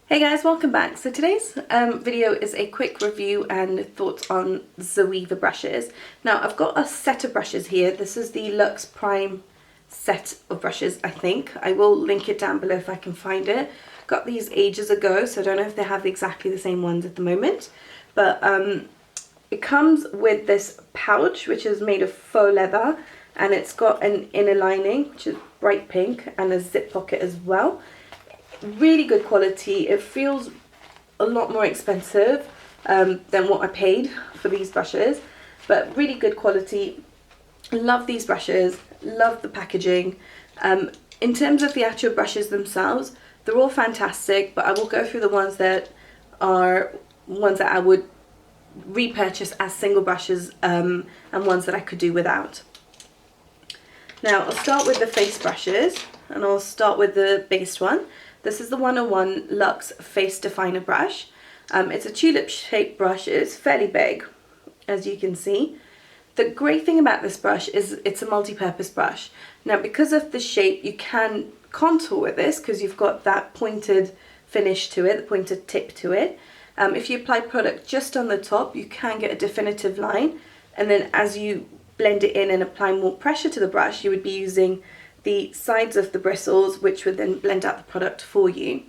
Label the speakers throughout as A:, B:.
A: Hey guys, welcome back. So today's video is a quick review and thoughts on Zoeva brushes. Now I've got a set of brushes here. This is the Luxe Prime set of brushes, I think. I will link it down below if I can find it. Got these ages ago, so I don't know if they have exactly the same ones at the moment. But it comes with this pouch, which is made of faux leather, and it's got an inner lining, which is bright pink, and a zip pocket as well. Really good quality. It feels a lot more expensive than what I paid for these brushes, but really good quality. Love these brushes, love the packaging. In terms of the actual brushes themselves, they're all fantastic, but I will go through the ones that are ones that I would repurchase as single brushes and ones that I could do without. Now I'll start with the face brushes, and I'll start with the biggest one. This is the 101 Luxe Face Definer brush. It's a tulip shaped brush. It's fairly big, as you can see. The great thing about this brush is it's a multi-purpose brush. Now because of the shape, you can contour with this because you've got that pointed finish to it, the pointed tip to it. If you apply product just on the top, you can get a definitive line, and then as you blend it in and apply more pressure to the brush, you would be using the sides of the bristles, which would then blend out the product for you.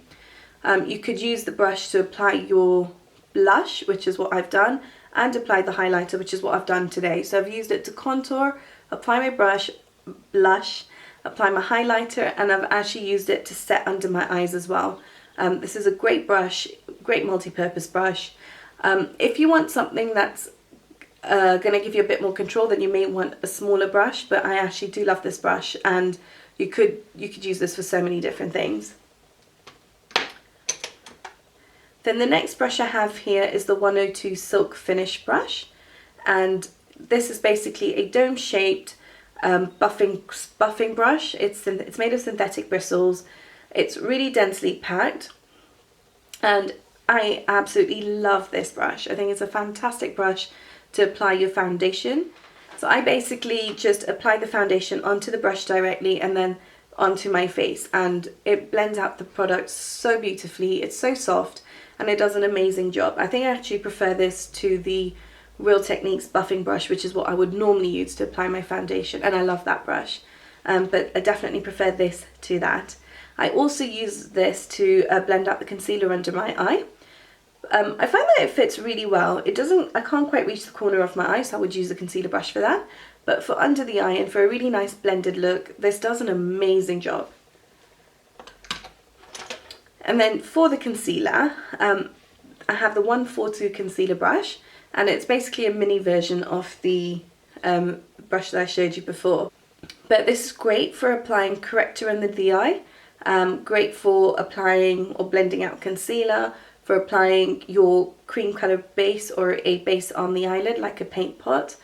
A: You could use the brush to apply your blush, which is what I've done, and apply the highlighter, which is what I've done today. So I've used it to contour, apply my blush, apply my highlighter, and I've actually used it to set under my eyes as well. This is a great brush, great multi-purpose brush. If you want something that's going to give you a bit more control, then you may want a smaller brush, but I actually do love this brush, and you could use this for so many different things. Then the next brush I have here is the 102 Silk Finish brush, and this is basically a dome shaped buffing brush. It's made of synthetic bristles. It's really densely packed, and I absolutely love this brush. I think it's a fantastic brush to apply your foundation. So I basically just apply the foundation onto the brush directly and then onto my face, and it blends out the product so beautifully. It's so soft and it does an amazing job. I think I actually prefer this to the Real Techniques buffing brush, which is what I would normally use to apply my foundation, and I love that brush, but I definitely prefer this to that. I also use this to blend out the concealer under my eye. I find that it fits really well. I can't quite reach the corner of my eye, so I would use a concealer brush for that. But for under the eye and for a really nice blended look, this does an amazing job. And then for the concealer, I have the 142 concealer brush, and it's basically a mini version of the brush that I showed you before. But this is great for applying corrector under the eye, great for applying or blending out concealer, for applying your cream colour base or a base on the eyelid like a paint pot.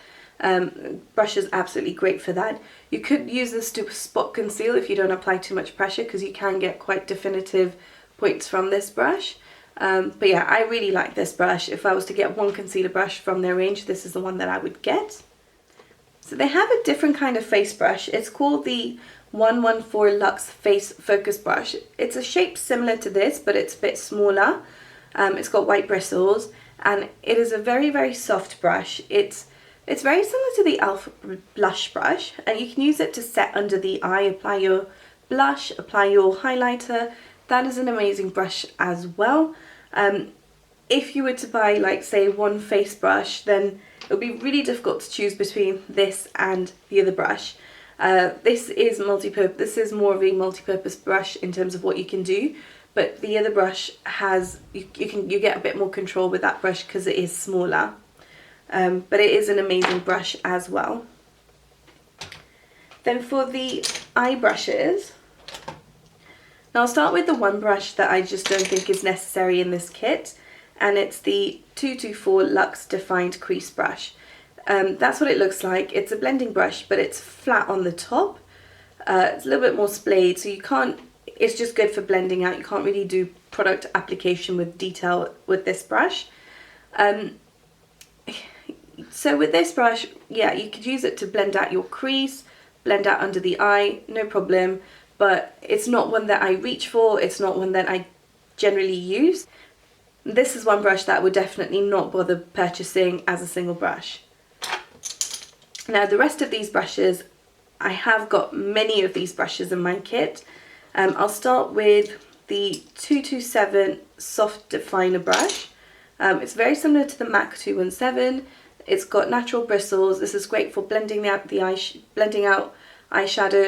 A: Brush is absolutely great for that. You could use this to spot conceal if you don't apply too much pressure, because you can get quite definitive points from this brush. But yeah, I really like this brush. If I was to get one concealer brush from their range, this is the one that I would get. So they have a different kind of face brush. It's called the 114 Luxe Face Focus Brush. It's a shape similar to this, but it's a bit smaller. It's got white bristles, and it is a very, very soft brush. It's very similar to the e.l.f. blush brush, and you can use it to set under the eye, apply your blush, apply your highlighter. That is an amazing brush as well. If you were to buy, like, say, one face brush, then it would be really difficult to choose between this and the other brush. This is multi-purpose. This is more of a multi-purpose brush in terms of what you can do. But the other brush has, you get a bit more control with that brush because it is smaller. But it is an amazing brush as well. Then for the eye brushes, now I'll start with the one brush that I just don't think is necessary in this kit, and it's the 224 Luxe Defined Crease Brush. That's what it looks like. It's a blending brush, but it's flat on the top. It's a little bit more splayed, so you can't, it's just good for blending out. You can't really do product application with detail with this brush. So with this brush, yeah, you could use it to blend out your crease, blend out under the eye, no problem. But it's not one that I reach for. It's not one that I generally use. This is one brush that I would definitely not bother purchasing as a single brush. Now the rest of these brushes, I have got many of these brushes in my kit. I'll start with the 227 Soft Definer brush. It's very similar to the MAC 217. It's got natural bristles. This is great for blending out eyeshadow,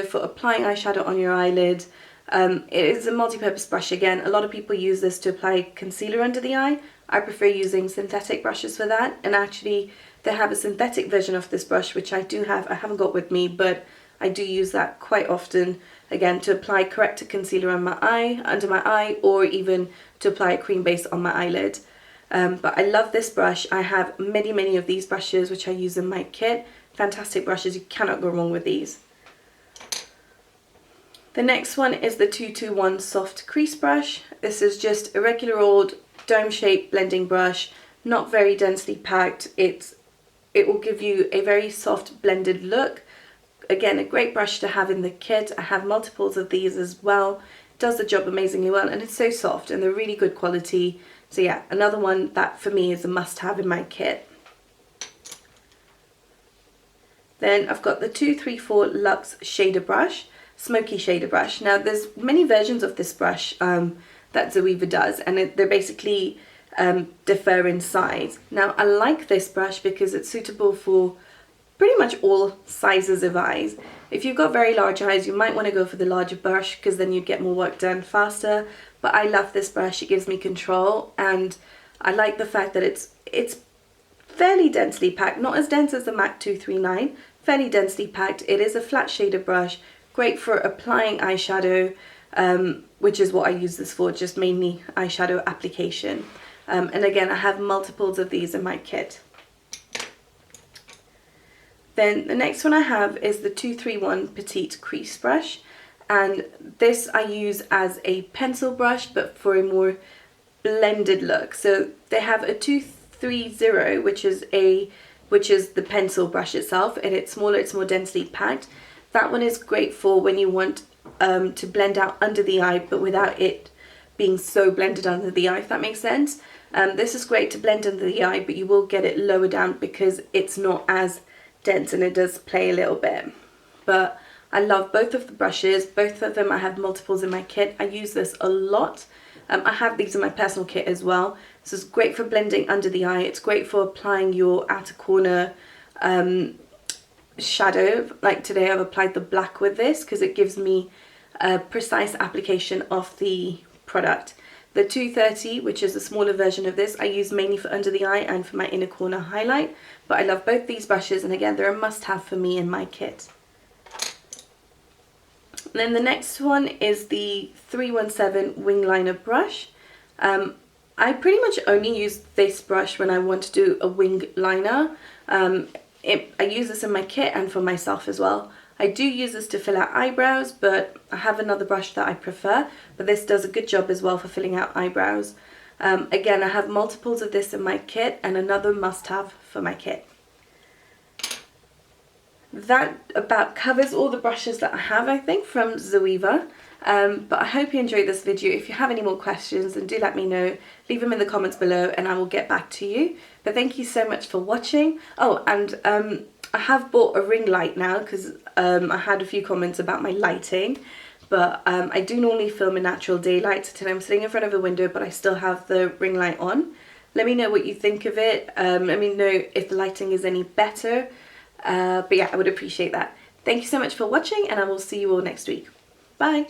A: for applying eyeshadow on your eyelid. It is a multi-purpose brush again. A lot of people use this to apply concealer under the eye. I prefer using synthetic brushes for that, and actually they have a synthetic version of this brush which I do have. I haven't got with me, but I do use that quite often, again to apply corrector concealer on my eye, under my eye, or even to apply a cream base on my eyelid. But I love this brush. I have many of these brushes which I use in my kit. Fantastic brushes, you cannot go wrong with these. The next one is the 221 Soft Crease brush. This is just a regular old dome-shaped blending brush, not very densely packed. It will give you a very soft blended look. Again, a great brush to have in the kit. I have multiples of these as well. It does the job amazingly well, and it's so soft and they're really good quality. So yeah, another one that for me is a must-have in my kit. Then I've got the 234 Luxe shader brush. Smoky shader brush. Now there's many versions of this brush that Zoeva does, and they're basically differ in size. Now I like this brush because it's suitable for pretty much all sizes of eyes. If you've got very large eyes, you might want to go for the larger brush because then you'd get more work done faster. But I love this brush. It gives me control, and I like the fact that it's fairly densely packed, not as dense as the MAC 239, fairly densely packed. It is a flat shader brush. Great for applying eyeshadow, which is what I use this for, just mainly eyeshadow application. And again, I have multiples of these in my kit. Then the next one I have is the 231 Petite Crease brush. And this I use as a pencil brush, but for a more blended look. So they have a 230, which is the pencil brush itself, and it's smaller, it's more densely packed. That one is great for when you want to blend out under the eye, but without it being so blended under the eye, if that makes sense. This is great to blend under the eye, but you will get it lower down because it's not as dense and it does play a little bit. But I love both of the brushes. Both of them I have multiples in my kit. I use this a lot. I have these in my personal kit as well. This is great for blending under the eye. It's great for applying your outer corner shadow. Like today I've applied the black with this because it gives me a precise application of the product. The 230, which is a smaller version of this, I use mainly for under the eye and for my inner corner highlight. But I love both these brushes, and again they're a must-have for me in my kit. And then the next one is the 317 Wing Liner brush. I pretty much only use this brush when I want to do a wing liner. I use this in my kit and for myself as well. I do use this to fill out eyebrows, but I have another brush that I prefer, but this does a good job as well for filling out eyebrows. Again, I have multiples of this in my kit and another must-have for my kit. That about covers all the brushes that I have, I think, from Zoeva. But I hope you enjoyed this video. If you have any more questions, then do let me know. Leave them in the comments below and I will get back to you. But thank you so much for watching. Oh, and I have bought a ring light now because I had a few comments about my lighting. But I do normally film in natural daylight, so today I'm sitting in front of a window, but I still have the ring light on. Let me know what you think of it. Let me know if the lighting is any better. But yeah, I would appreciate that. Thank you so much for watching, and I will see you all next week. Bye!